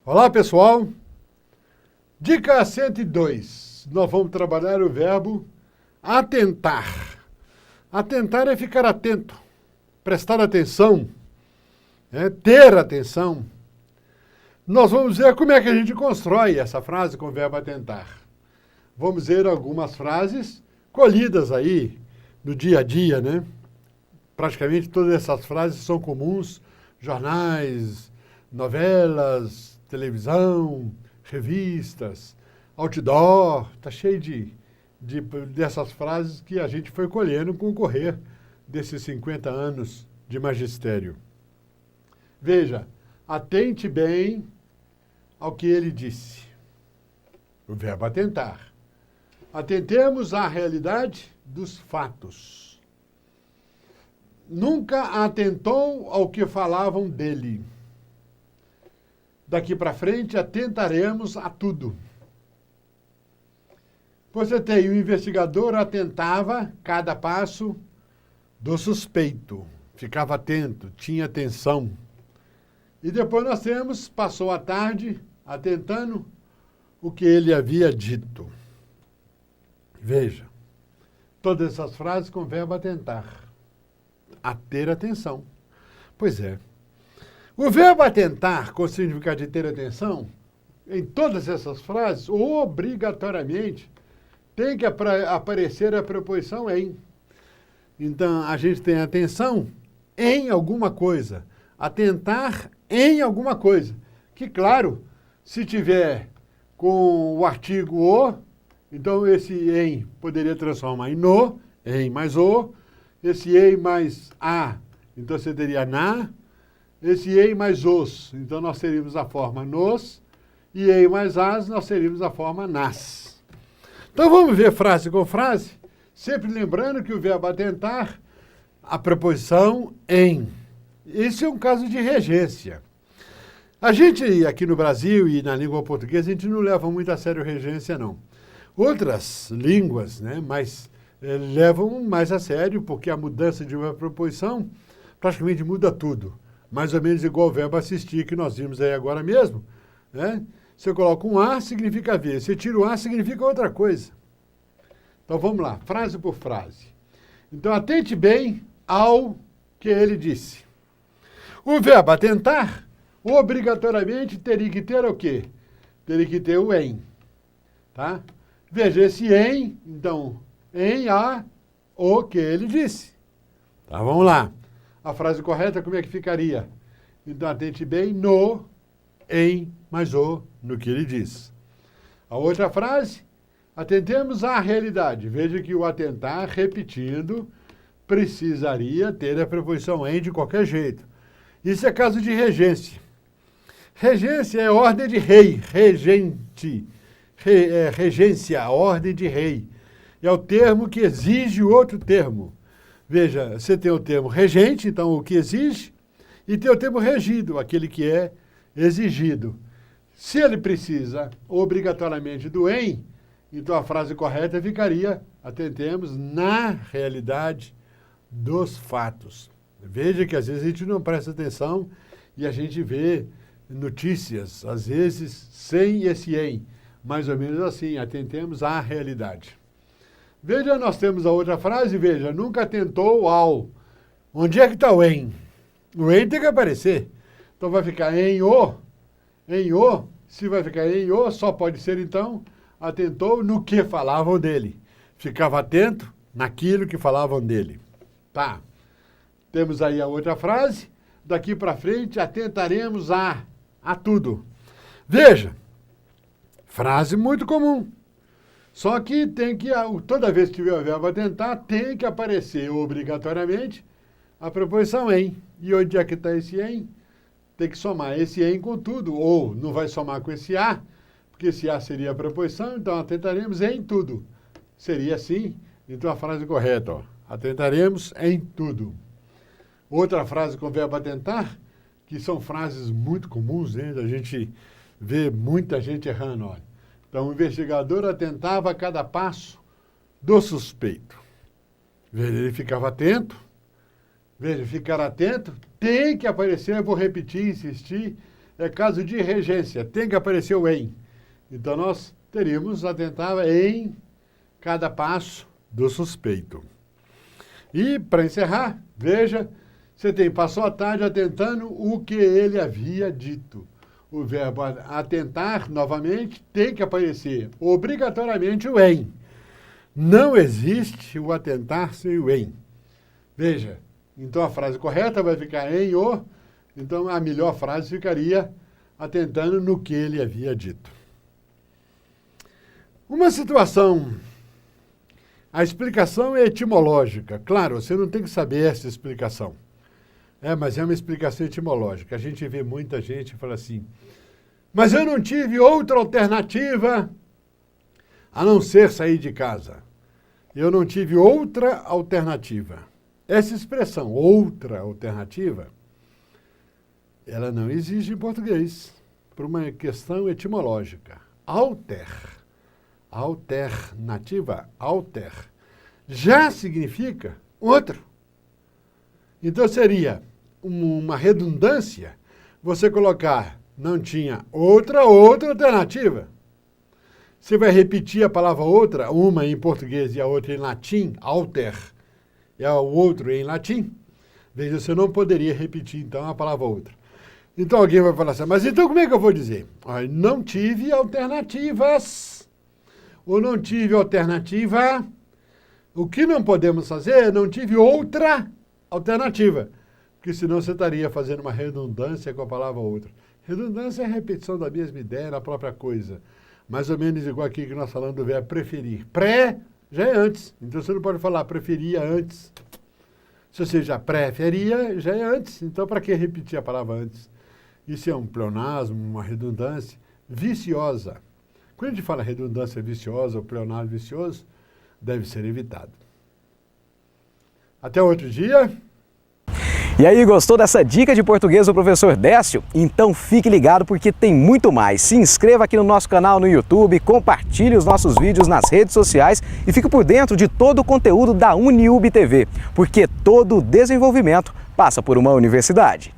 Olá, pessoal. Dica 102. Nós vamos trabalhar o verbo atentar. Atentar é ficar atento, prestar atenção, ter atenção. Nós vamos ver como é que a gente constrói essa frase com o verbo atentar. Vamos ver algumas frases colhidas aí no dia a dia, né? Praticamente todas essas frases são comuns, jornais, novelas, televisão, revistas, outdoor, está cheio dessas frases que a gente foi colhendo com o correr desses 50 anos de magistério. Veja, atente bem ao que ele disse. O verbo atentar. Atentemos à realidade dos fatos. Nunca atentou ao que falavam dele. Daqui para frente, atentaremos a tudo. Você tem, o investigador atentava cada passo do suspeito. Ficava atento, tinha atenção. E depois nós temos, passou a tarde, atentando o que ele havia dito. Veja, todas essas frases com o verbo atentar. A ter atenção. Pois é. O verbo atentar, com o significado de ter atenção, em todas essas frases, obrigatoriamente, tem que aparecer a preposição em. Então, a gente tem atenção em alguma coisa. Atentar em alguma coisa. Que, claro, se tiver com o artigo o, então esse em poderia transformar em no, em mais o. Esse em mais a, então você teria na. Esse em mais os, então nós teríamos a forma nos, e em mais as, nós teríamos a forma nas. Então vamos ver frase com frase, sempre lembrando que o verbo atentar, a preposição em. Esse é um caso de regência. A gente aqui no Brasil e na língua portuguesa, a gente não leva muito a sério regência, não. Outras línguas, né, levam mais a sério, porque a mudança de uma preposição praticamente muda tudo. Mais ou menos igual o verbo assistir, que nós vimos aí agora mesmo. Né? Você coloca um A, significa ver. Você tira o A, significa outra coisa. Então vamos lá, frase por frase. Então atente bem ao que ele disse. O verbo atentar, obrigatoriamente, teria que ter o quê? Teria que ter o em. Tá? Veja, esse em, então, em a o que ele disse. Tá, vamos lá. A frase correta, como é que ficaria? Então, atente bem no, em, mais o, no que ele diz. A outra frase, atentemos à realidade. Veja que o atentar, repetindo, precisaria ter a preposição em de qualquer jeito. Isso é caso de regência. Regência é ordem de rei, regente. Regência, ordem de rei. É o termo que exige outro termo. Veja, você tem o termo regente, então o que exige, e tem o termo regido, aquele que é exigido. Se ele precisa obrigatoriamente do em, então a frase correta ficaria, atentemos, na realidade dos fatos. Veja que às vezes a gente não presta atenção e a gente vê notícias, às vezes sem esse em, mais ou menos assim, atentemos à realidade. Veja, nós temos a outra frase, veja, nunca atentou ao. Onde é que está o em? O em tem que aparecer. Então vai ficar em o, se vai ficar em o, só pode ser então, atentou no que falavam dele. Ficava atento naquilo que falavam dele. Tá. Temos aí a outra frase, daqui para frente atentaremos a tudo. Veja, frase muito comum. Só que tem que, toda vez que tiver o verbo atentar, tem que aparecer obrigatoriamente a preposição em. E onde é que está esse em? Tem que somar esse em com tudo. Ou não vai somar com esse a, porque esse a seria a preposição, então atentaremos em tudo. Seria assim, então a frase correta, ó, atentaremos em tudo. Outra frase com o verbo atentar, que são frases muito comuns, né? A gente vê muita gente errando, olha. Então, o investigador atentava a cada passo do suspeito. Veja, ele ficava atento. Veja, ficar atento tem que aparecer, eu vou repetir, insistir, é caso de regência, tem que aparecer o em. Então, nós teríamos atentava em cada passo do suspeito. E, para encerrar, veja, você tem passou a tarde atentando o que ele havia dito. O verbo atentar, novamente, tem que aparecer obrigatoriamente o em. Não existe o atentar sem o em. Veja, então a frase correta vai ficar em o, então a melhor frase ficaria atentando no que ele havia dito. Uma situação, a explicação é etimológica. Claro, você não tem que saber essa explicação. Mas é uma explicação etimológica. A gente vê muita gente fala assim, mas eu não tive outra alternativa a não ser sair de casa. Eu não tive outra alternativa. Essa expressão, outra alternativa, ela não existe em português, por uma questão etimológica. Alternativa, alter, já significa outro. Então seria uma redundância você colocar não tinha outra alternativa. Você vai repetir a palavra outra, uma em português e a outra em latim, alter, é o outro em latim. Veja, você não poderia repetir então a palavra outra. Então alguém vai falar assim, mas então como é que eu vou dizer? Não tive alternativas, ou não tive alternativa. O que não podemos fazer, não tive outra alternativa, porque senão você estaria fazendo uma redundância com a palavra outra. Redundância é a repetição da mesma ideia na própria coisa. Mais ou menos igual aqui que nós falamos do verbo preferir. Pré já é antes, então você não pode falar preferia antes. Se você já preferia, já é antes, então para que repetir a palavra antes? Isso é um pleonasmo, uma redundância viciosa. Quando a gente fala redundância viciosa ou pleonasmo vicioso, deve ser evitado. Até outro dia. E aí, gostou dessa dica de português do professor Décio? Então fique ligado porque tem muito mais. Se inscreva aqui no nosso canal no YouTube, compartilhe os nossos vídeos nas redes sociais e fique por dentro de todo o conteúdo da UniUB TV, porque todo desenvolvimento passa por uma universidade.